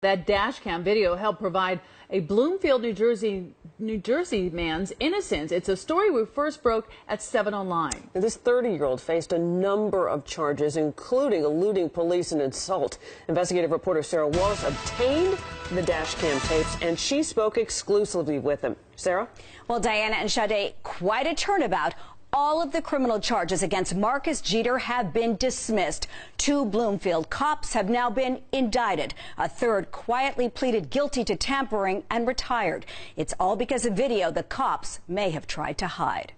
That dash cam video helped provide a Bloomfield, New Jersey man's innocence. It's a story we first broke at 7 Online. This 30-year-old faced a number of charges, including eluding police and assault. Investigative reporter Sarah Wallace obtained the dash cam tapes, and she spoke exclusively with him. Sarah? Well, Diana and Sade, quite a turnabout. All of the criminal charges against Marcus Jeter have been dismissed. 2 Bloomfield cops have now been indicted. A third quietly pleaded guilty to tampering and retired. It's all because of video the cops may have tried to hide.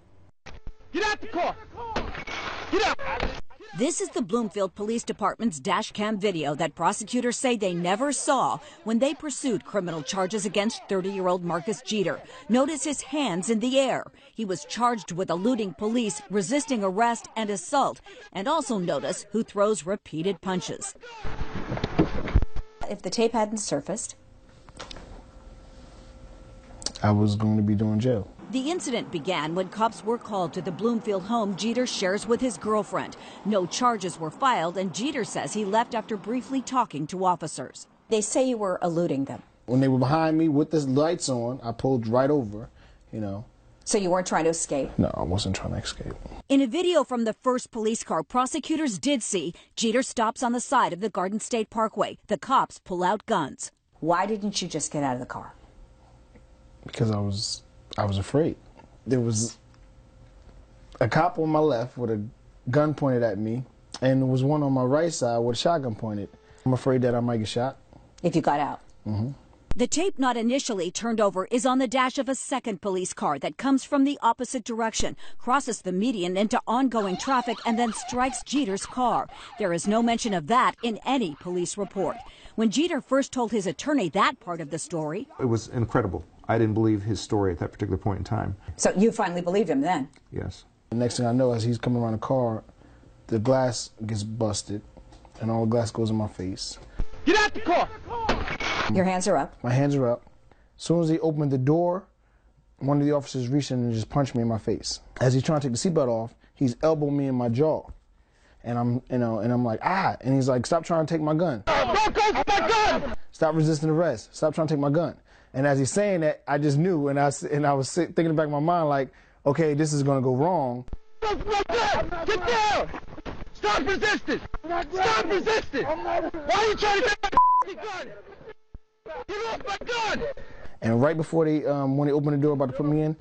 Get out the car! Get out! This is the Bloomfield Police Department's dash cam video that prosecutors say they never saw when they pursued criminal charges against 30-year-old Marcus Jeter. Notice his hands in the air. He was charged with eluding police, resisting arrest, and assault. And also notice who throws repeated punches. If the tape hadn't surfaced, I was going to be doing jail. The incident began when cops were called to the Bloomfield home Jeter shares with his girlfriend. No charges were filed, and Jeter says he left after briefly talking to officers. they say you were eluding them. When they were behind me with the lights on, I pulled right over, you know. So you weren't trying to escape? No, I wasn't trying to escape. In a video from the first police car, prosecutors did see Jeter stops on the side of the Garden State Parkway. The cops pull out guns. Why didn't you just get out of the car? Because I was afraid. There was a cop on my left with a gun pointed at me, and there was one on my right side with a shotgun pointed. I'm afraid that I might get shot. If you got out? Mm-hmm. The tape not initially turned over is on the dash of a second police car that comes from the opposite direction, crosses the median into ongoing traffic, and then strikes Jeter's car. There is no mention of that in any police report. When Jeter first told his attorney that part of the story, it was incredible. I didn't believe his story at that particular point in time. So you finally believed him then? Yes. The next thing I know, as he's coming around the car, the glass gets busted, and all the glass goes in my face. Get out the car! Your hands are up? My hands are up. As soon as he opened the door, one of the officers reached in and just punched me in my face. As he's trying to take the seatbelt off, he's elbowed me in my jaw. And I'm like, ah! And he's like, stop trying to take my gun. Don't go for my gun! Stop resisting arrest. Stop trying to take my gun. And as he's saying that, I just knew, and I was thinking in the back of my mind, like, okay, this is going to go wrong. Get down! Stop resisting! Stop resisting! Why are you trying to take my gun? Get off my gun! And right before when they opened the door about to put me in,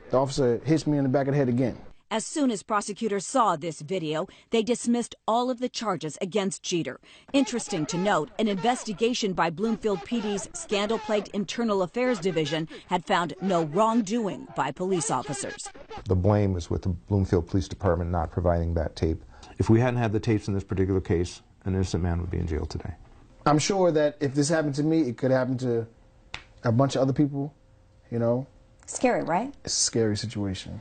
the officer hits me in the back of the head again. as soon as prosecutors saw this video, they dismissed all of the charges against Jeter. Interesting to note, an investigation by Bloomfield PD's scandal-plagued Internal Affairs Division had found no wrongdoing by police officers. The blame is with the Bloomfield Police Department not providing that tape. If we hadn't had the tapes in this particular case, an innocent man would be in jail today. I'm sure that if this happened to me, it could happen to a bunch of other people, you know. Scary, right? It's a scary situation.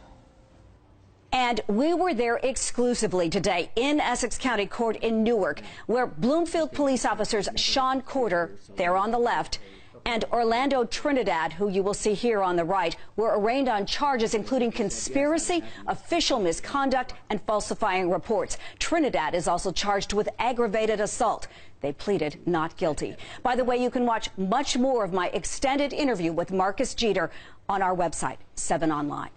And we were there exclusively today in Essex County Court in Newark, where Bloomfield police officers Sean Corder, there on the left, and Orlando Trinidad, who you will see here on the right, were arraigned on charges including conspiracy, official misconduct, and falsifying reports. Trinidad is also charged with aggravated assault. They pleaded not guilty. By the way, you can watch much more of my extended interview with Marcus Jeter on our website, 7 Online.